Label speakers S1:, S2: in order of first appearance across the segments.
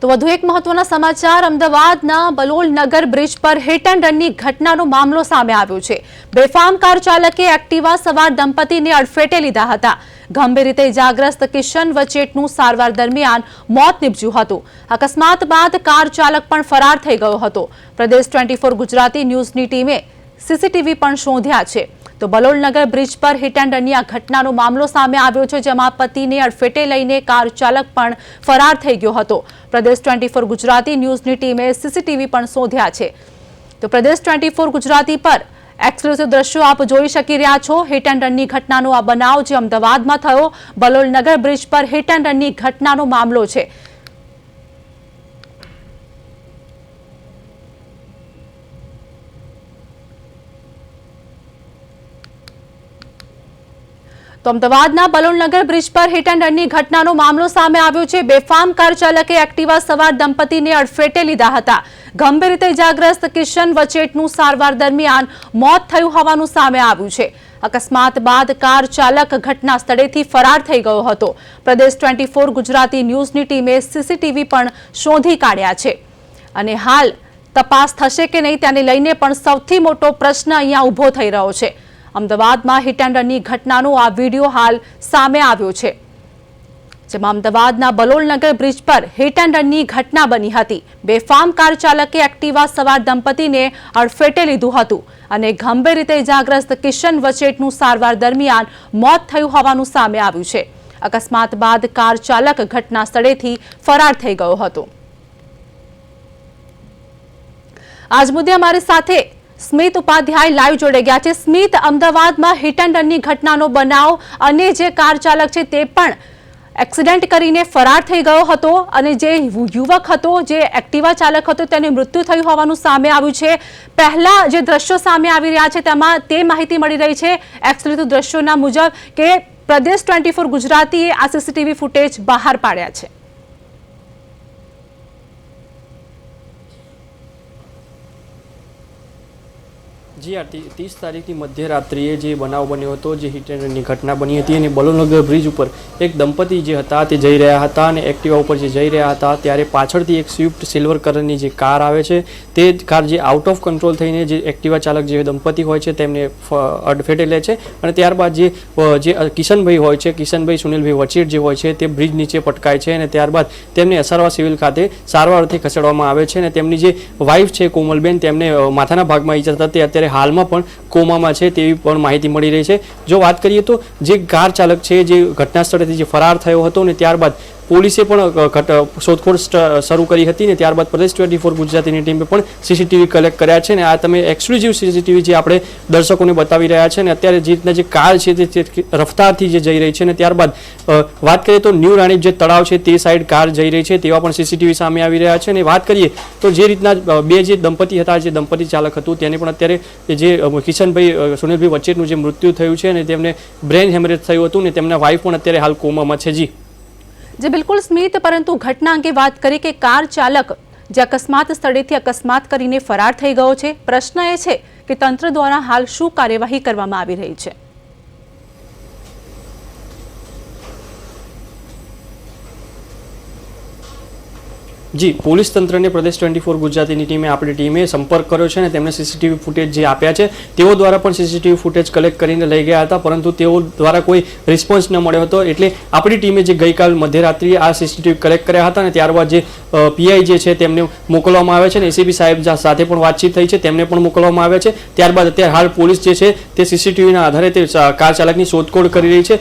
S1: તો વધુ એક મહત્વના સમાચાર અમદાવાદના બલોલનગર બ્રિજ પર હિટ એન્ડ રનની ઘટનાનો મામલો સામે આવ્યો છે। બેફામ કાર ચાલકે એક્ટિવા સવાર દંપતીને અડફેટે લીધા હતા। ગંભીર રીતે ઇજાગ્રસ્ત કિશન વચેટનું સારવાર દરમિયાન મોત નીપજ્યું હતું। અકસ્માત બાદ કાર ચાલક પણ ફરાર થઈ ગયો હતો। પ્રદેશ 24 ગુજરાતી ન્યૂઝની ટીમે સીસીટીવી પણ શોધ્યા છે। તો બલોલનગર બ્રિજ પર હિટ એન્ડ રનની આ ઘટનાનો મામલો સામે આવ્યો છે, જેમાં પતિને અડફેટે લઈને કાર ચાલક પણ ફરાર થઈ ગયો હતો। પ્રદેશ 24 ગુજરાતી ન્યૂઝની ટીમે સીસીટીવી પણ શોધ્યા છે। તો પ્રદેશ 24 ગુજરાતી પર એક્સક્લુસિવ દ્રશ્યો આપ જોઈ શકી રહ્યા છો। હિટ એન્ડ રનની ઘટનાનો આ બનાવ જે અમદાવાદમાં થયો, બલોલનગર બ્રિજ પર હિટ એન્ડ રનની ઘટનાનો મામલો છે। તો અમદાવાદના બલોલનગર બ્રિજ પર હિટ એન્ડ રનની ઘટનાનો મામલો સામે આવ્યો છે। બેફામ કાર ચાલકે એક્ટિવા સવાર દંપતીને અડફેટે લીધા હતા। ગંભીર રીતે ઇજાગ્રસ્ત કિશન વચેટનું સારવાર દરમિયાન મોત થયું હોવાનું સામે આવ્યું છે। અકસ્માત બાદ કાર ચાલક ઘટના સ્થળેથી ફરાર થઈ ગયો હતો। પ્રદેશ 24 ગુજરાતી ન્યૂઝની ટીમે સીસીટીવી પણ શોધી કાઢ્યા છે અને હાલ તપાસ થશે કે નહીં તેને લઈને પણ સૌથી મોટો પ્રશ્ન અહીંયા ઊભો થઈ રહ્યો છે। અમદાવાદમાં હિટ એન્ડ રનની ઘટનાનો આ વિડીયો હાલ સામે આવ્યો છે, જેમાં અમદાવાદના બલોલનગર બ્રિજ પર હિટ એન્ડ રનની ઘટના બની હતી। બેફામ કાર ચાલકે એક્ટિવા સવાર દંપતીને અડફેટે લીધું હતું અને ગંભીર રીતે ઇજાગ્રસ્ત કિશન વચેટનું સારવાર દરમિયાન મોત થયું હોવાનું સામે આવ્યું છે। અકસ્માત બાદ કાર ચાલક ઘટના સ્થળેથી ફરાર થઈ ગયો હતો। આજ મુદ્દે અમારી સાથે સ્મિત ઉપાધ્યાય લાઈવ જોડે ગયા છે। સ્મિત, અમદાવાદમાં હિટ એન્ડ રનની ઘટનાનો બનાવ અને જે કાર ચાલક છે તે પણ એક્સિડન્ટ કરીને ફરાર થઈ ગયો હતો અને જે યુવક હતો, જે એક્ટિવા ચાલક હતો, તેનું મૃત્યુ થયું હોવાનું સામે આવ્યું છે। પહેલા જે દ્રશ્યો સામે આવી રહ્યા છે તેમાં તે માહિતી મળી રહી છે એક્સક્લુસિવ દ્રશ્યોના મુજબ કે પ્રદેશ 24 ગુજરાતીએ આ સીસીટીવી ફૂટેજ બહાર પાડ્યા છે।
S2: જી આ 30 તારીખની મધ્યરાત્રિએ જે બનાવ બન્યો હતો, જે હિટ એન્ડ રનની ઘટના બની હતી અને બલોલનગર બ્રિજ ઉપર એક દંપતી જે હતા તે જઈ રહ્યા હતા અને એક્ટિવા ઉપર જે જઈ રહ્યા હતા ત્યારે પાછળથી એક સ્વિફ્ટ સિલ્વર કલરની જે કાર આવે છે તે કાર જે આઉટ ઓફ કંટ્રોલ થઈને જે એક્ટિવા ચાલક જે દંપતી હોય છે તેમને અડફેટે લે છે અને ત્યારબાદ જે કિશનભાઈ હોય છે, કિશનભાઈ સુનિલભાઈ વચેટ જે હોય છે તે બ્રિજ નીચે પટકાય છે અને ત્યારબાદ તેમને અસારવા સિવિલ ખાતે સારવાર અર્થે ખસેડવામાં આવે છે અને તેમની જે વાઇફ છે કોમલબેન, તેમને માથાના ભાગમાં ઈજા થતા અત્યારે હાલમાં પણ કોમામાં છે તેવી પણ માહિતી મળી રહી છે। જો વાત કરીએ તો જે કાર ચાલક છે જે ઘટના સ્થળેથી જે ફરાર થયો હતો ને ત્યારબાદ પોલીસે પણ શોધખોળ શરૂ કરી હતી ને ત્યારબાદ પ્રદેશ 24 ગુજરાતીની ટીમે પણ સીસીટીવી કલેક્ટ કર્યા છે ને આ તમે એક્સક્લુઝિવ સીસીટીવી જે આપણે દર્શકોને બતાવી રહ્યા છે ને અત્યારે જે રીતના જે કાર છે તે રફતારથી જે જઈ રહી છે ને ત્યારબાદ વાત કરીએ તો ન્યૂ રાણીપ જે તળાવ છે તે સાઈડ કાર જઈ રહી છે તેવા પણ સીસીટીવી સામે આવી રહ્યા છે અને વાત કરીએ તો જે રીતના બે જે દંપતી હતા, જે દંપતી ચાલક હતું તેને પણ અત્યારે જે કિશનભાઈ સુનિલભાઈ વચ્ચેનું જે મૃત્યુ થયું છે અને તેમને બ્રેન હેમરેજ થયું હતું ને તેમના વાઇફ પણ અત્યારે હાલ કોમામાં છે। જી
S1: બિલકુલ સ્મિત, પરંતુ ઘટના અંગે વાત કરી કે કાર ચાલક જે અકસ્માત સ્થળેથી અકસ્માત કરીને ફરાર થઈ ગયો છે, પ્રશ્ન એ છે કે તંત્ર દ્વારા હાલ શું કાર્યવાહી કરવામાં આવી રહી છે?
S2: જી પોલીસ તંત્રને પ્રદેશ 24 ગુજરાતીની ટીમે આપણી ટીમે સંપર્ક કર્યો છે અને તેમને સીસીટીવી ફૂટેજ જે આપ્યા છે તેઓ દ્વારા પણ સીસીટીવી ફૂટેજ કલેક્ટ કરીને લઈ ગયા હતા, પરંતુ તેઓ દ્વારા કોઈ રિસ્પોન્સ ન મળ્યો હતો એટલે આપણી ટીમે જે ગઈકાલ મધ્યરાત્રિએ આ સીસીટીવી કલેક્ટ કર્યા હતા અને ત્યારબાદ જે પીઆઈ જે છે તેમને મોકલવામાં આવે છે અને એસીપી સાહેબ સાથે પણ વાતચીત થઈ છે, તેમને પણ મોકલવામાં આવે છે। ત્યારબાદ અત્યારે હાલ પોલીસ જે છે તે સીસીટીવીના આધારે તે કાર ચાલકની શોધખોળ કરી રહી છે।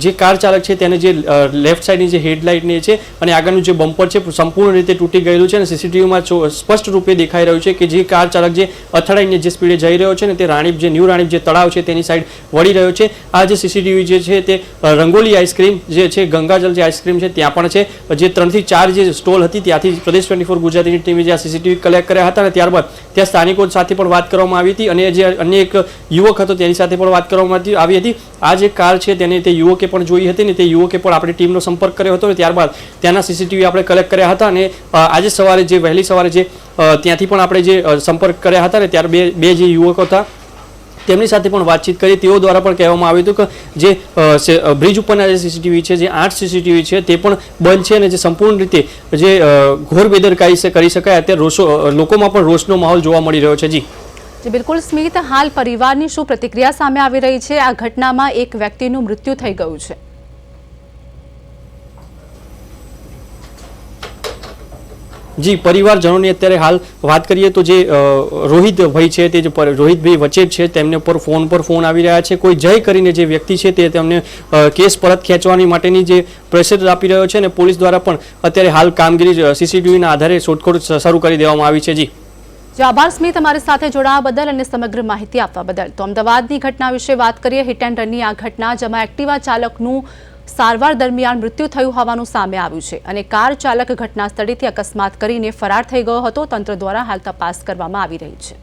S2: જે કાર ચાલક છે તેને જે લેફ્ટ સાઈડની જે હેડલાઇટની છે અને આગળનું જે બમ્પર છે સંપૂર્ણ રીતે તૂટી ગયેલું છે અને સીસીટીવીમાં સ્પષ્ટ રૂપે દેખાઈ રહ્યું છે કે જે કાર ચાલક જે અથડાઈને જે સ્પીડે જઈ રહ્યો છે ને તે ન્યૂ રાણીપ જે તળાવ છે તેની સાઈડ વળી રહ્યો છે। આ જે સીસીટીવી જે છે તે રંગોલી આઈસ્ક્રીમ જે છે, ગંગાજલ જે આઈસ્ક્રીમ છે ત્યાં પણ છે, જે 3 થી 4 જે સ્ટોલ હતી ત્યાંથી પ્રદેશ 24 ગુજરાતીની ટીમે જે આ સીસીટીવી કલેક્ટ કર્યા હતા અને ત્યારબાદ ત્યાં સ્થાનિકો સાથે પણ વાત કરવામાં આવી હતી અને જે અન્ય એક યુવક હતો તેની સાથે પણ વાત કરવામાં આવી હતી। આ જે કાર છે તેને તે યુવકે પણ જોઈ હતી ને તે યુવકે પણ આપણી ટીમનો સંપર્ક કર્યો હતો અને ત્યારબાદ ત્યાંના સીસીટીવી આપણે કલેક્ટ કર્યા હતા અને આજે સવારે જે વહેલી સવારે જે ત્યાંથી પણ આપણે જે સંપર્ક કર્યા હતા ને ત્યારે બે જે યુવકો હતા તેમની સાથે પણ વાતચીત કરી. તેઓ દ્વારા પણ કહેવામાં આવ્યું હતું કે જે બ્રિજ ઉપરના જે સીસીટીવી છે, જે 8 સીસીટીવી છે તે પણ બંધ છે અને જે સંપૂર્ણ રીતે જે ઘોર બેદરકારી કરી શકાય, અત્યારે લોકોમાં પણ રોષનો માહોલ જોવા મળી રહ્યો છે.
S1: જી બિલકુલ સ્મિત, હાલ પરિવારની શું પ્રતિક્રિયા સામે આવી રહી છે? આ ઘટનામાં એક વ્યક્તિનું મૃત્યુ થઈ ગયું છે.
S2: જી, પરિવારજનોની અત્યારે હાલ વાત કરીએ તો જે રોહિતભાઈ છે, તે જે રોહિતભાઈ વચેટ છે, તેમને ફોન પર ફોન આવી રહ્યા છે. કોઈ જય કરીને જે વ્યક્તિ છે તે તેમને કેસ પરત ખેંચવાની માટેની જે પ્રેશર આપી રહ્યો છે અને પોલીસ દ્વારા પણ અત્યારે હાલ કામગીરી સીસીટીવીના આધારે શોધખોળ શરૂ કરી દેવામાં આવી છે. જી
S1: આભાર સ્મિત, અમારી સાથે જોડાવા બદલ અને સમગ્ર માહિતી આપવા બદલ. તો અમદાવાદની ઘટના વિશે વાત કરીએ. હિટ એન્ડ રનની આ ઘટના, જેમાં એક્ટિવા ચાલકનું સારવાર દરમિયાન મૃત્યુ થયું હોવાનું સામે આવ્યું છે અને કાર ચાલક ઘટના સ્થળેથી અકસ્માત કરીને ફરાર થઈ ગયો હતો. તંત્ર દ્વારા હાલ તપાસ કરવામાં આવી રહી છે.